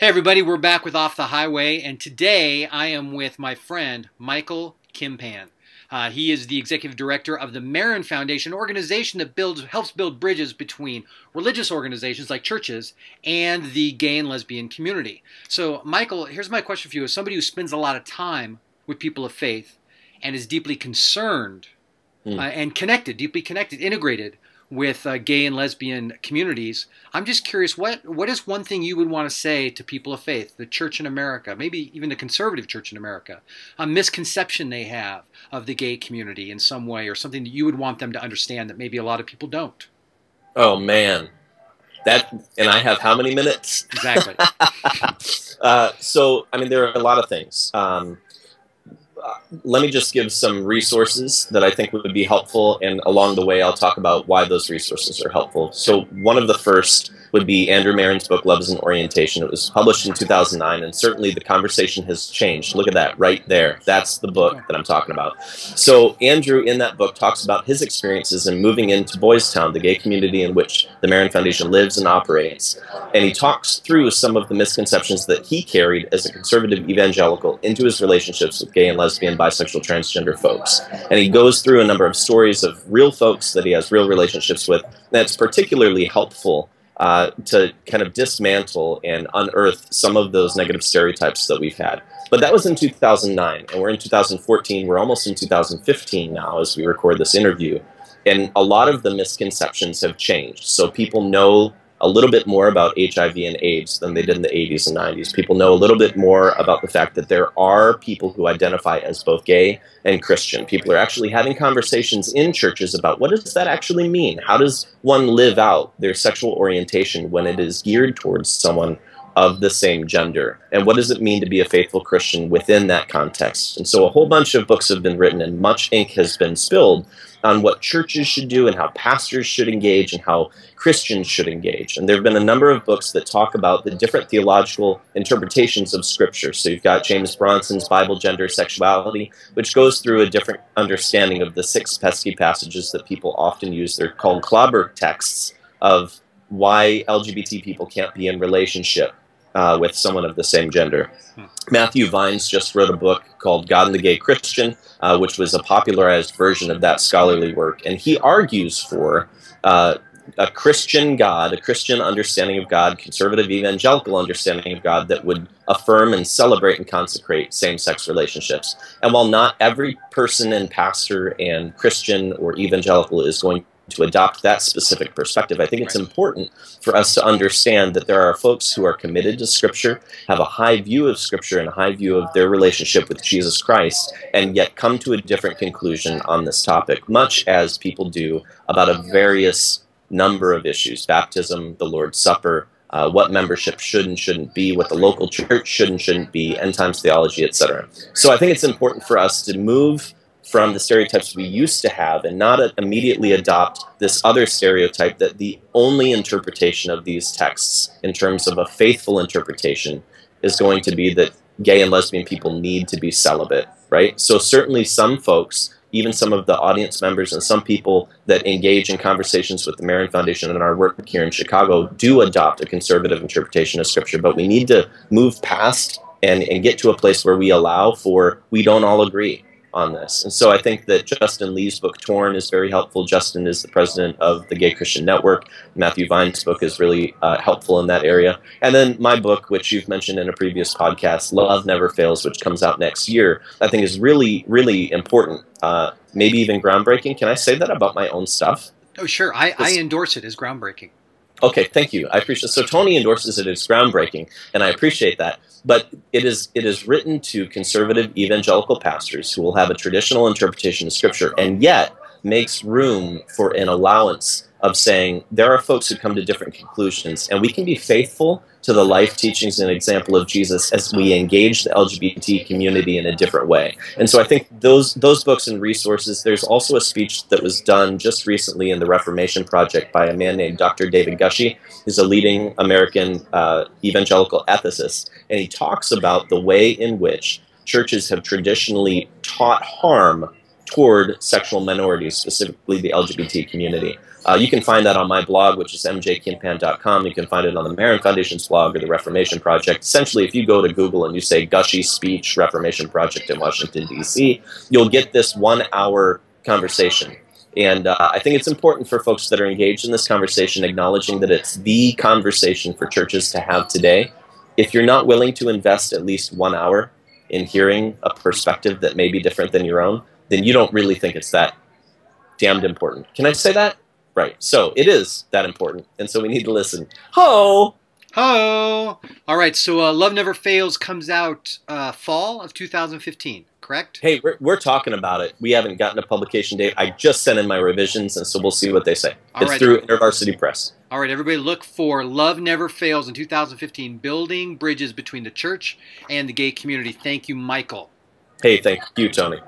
Hey everybody, we're back with Off the Highway, and today I am with my friend Michael Kimpan. He is the executive director of the Marin Foundation, an organization that helps build bridges between religious organizations like churches and the gay and lesbian community. So, Michael, here's my question for you. As somebody who spends a lot of time with people of faith and is deeply concerned and connected, deeply connected, integrated with gay and lesbian communities, I'm just curious, what is one thing you would want to say to people of faith, the church in America, maybe even the conservative church in America, a misconception they have of the gay community in some way, or something that you would want them to understand that maybe a lot of people don't? Oh, man. And I have how many minutes? Exactly. So, I mean, there are a lot of things. Let me just give some resources that I think would be helpful, and along the way I'll talk about why those resources are helpful. So one of the first would be Andrew Marin's book, Love is an Orientation. It was published in 2009, and certainly the conversation has changed. Look at that right there. That's the book that I'm talking about. So Andrew, in that book, talks about his experiences in moving into Boys Town, the gay community in which the Marin Foundation lives and operates. And he talks through some of the misconceptions that he carried as a conservative evangelical into his relationships with gay and lesbian, bisexual, transgender folks. And he goes through a number of stories of real folks that he has real relationships with. That's particularly helpful to kind of dismantle and unearth some of those negative stereotypes that we've had. But that was in 2009, and we're in 2014. We're almost in 2015 now as we record this interview. And a lot of the misconceptions have changed. So people know a little bit more about HIV and AIDS than they did in the 80s and 90s. People know a little bit more about the fact that there are people who identify as both gay and Christian. People are actually having conversations in churches about what does that actually mean? How does one live out their sexual orientation when it is geared towards someone of the same gender? And what does it mean to be a faithful Christian within that context? And so a whole bunch of books have been written and much ink has been spilled on what churches should do and how pastors should engage and how Christians should engage. And there have been a number of books that talk about the different theological interpretations of Scripture. So you've got James Bronson's Bible, Gender, Sexuality, which goes through a different understanding of the 6 pesky passages that people often use. They're called clobber texts of why LGBT people can't be in relationship with someone of the same gender. Matthew Vines just wrote a book called God and the Gay Christian, which was a popularized version of that scholarly work. And he argues for a Christian God, a Christian understanding of God, conservative evangelical understanding of God that would affirm and celebrate and consecrate same-sex relationships. And while not every person and pastor and Christian or evangelical is going to adopt that specific perspective, I think it's important for us to understand that there are folks who are committed to Scripture, have a high view of Scripture and a high view of their relationship with Jesus Christ, and yet come to a different conclusion on this topic, much as people do about a various number of issues: baptism, the Lord's Supper, what membership should and shouldn't be, what the local church should and shouldn't be, end times theology, etc. So I think it's important for us to move from the stereotypes we used to have and not immediately adopt this other stereotype that the only interpretation of these texts in terms of a faithful interpretation is going to be that gay and lesbian people need to be celibate, right? So certainly some folks, even some of the audience members and some people that engage in conversations with the Marin Foundation and our work here in Chicago do adopt a conservative interpretation of Scripture, but we need to move past and get to a place where we allow for we don't all agree on this. And so I think that Justin Lee's book, Torn, is very helpful. Justin is the president of the Gay Christian Network. Matthew Vine's book is really helpful in that area. And then my book, which you've mentioned in a previous podcast, Love Never Fails, which comes out next year, I think is really, really important, maybe even groundbreaking. Can I say that about my own stuff? Oh, sure. I endorse it as groundbreaking. Okay, thank you. I appreciate it. So Tony endorses it as groundbreaking, and I appreciate that. But it is written to conservative evangelical pastors who will have a traditional interpretation of Scripture and yet makes room for an allowance of saying there are folks who come to different conclusions, and we can be faithful to the life teachings and example of Jesus as we engage the LGBT community in a different way. And so I think those books and resources, there's also a speech that was done just recently in the Reformation Project by a man named Dr. David Gushee, who's a leading American evangelical ethicist, and he talks about the way in which churches have traditionally taught harm toward sexual minorities, specifically the LGBT community. You can find that on my blog, which is mjkimpan.com. You can find it on the Marin Foundation's blog or the Reformation Project. Essentially, if you go to Google and you say Gushy Speech Reformation Project in Washington, D.C., you'll get this 1-hour conversation. And I think it's important for folks that are engaged in this conversation, acknowledging that it's the conversation for churches to have today. If you're not willing to invest at least 1 hour in hearing a perspective that may be different than your own, then you don't really think it's that damned important. Can I say that? Right. So it is that important, and so we need to listen. Ho! Ho! All right, so Love Never Fails comes out fall of 2015, correct? Hey, we're talking about it. We haven't gotten a publication date. I just sent in my revisions, and so we'll see what they say. It's through InterVarsity Press. All right, everybody look for Love Never Fails in 2015, Building Bridges Between the Church and the Gay Community. Thank you, Michael. Hey, thank you, Tony.